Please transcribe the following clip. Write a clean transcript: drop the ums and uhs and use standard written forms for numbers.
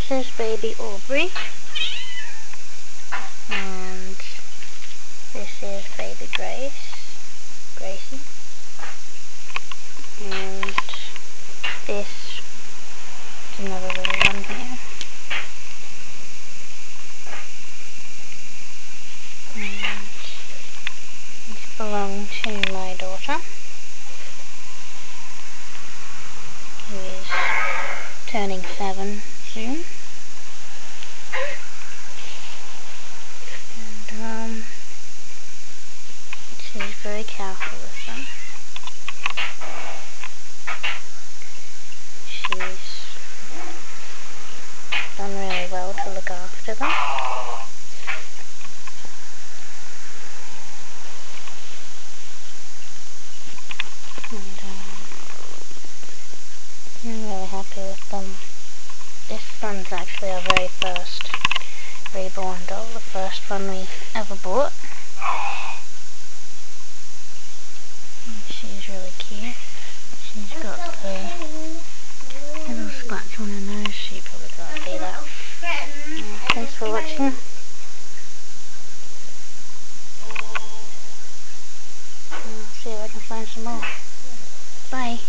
this is baby Aubrey, and this is baby Gracie, and this is another little one here. And these belong to my daughter, who is turning 7 soon. And she's very careful with them. She's done really well to look after them. And I'm really happy with them. This one's actually our very first reborn doll, the first one we ever bought. And she's really cute. She's got the little scratch on her nose, she probably can't see that. Thanks for watching. I'll see if I can find some more. Bye.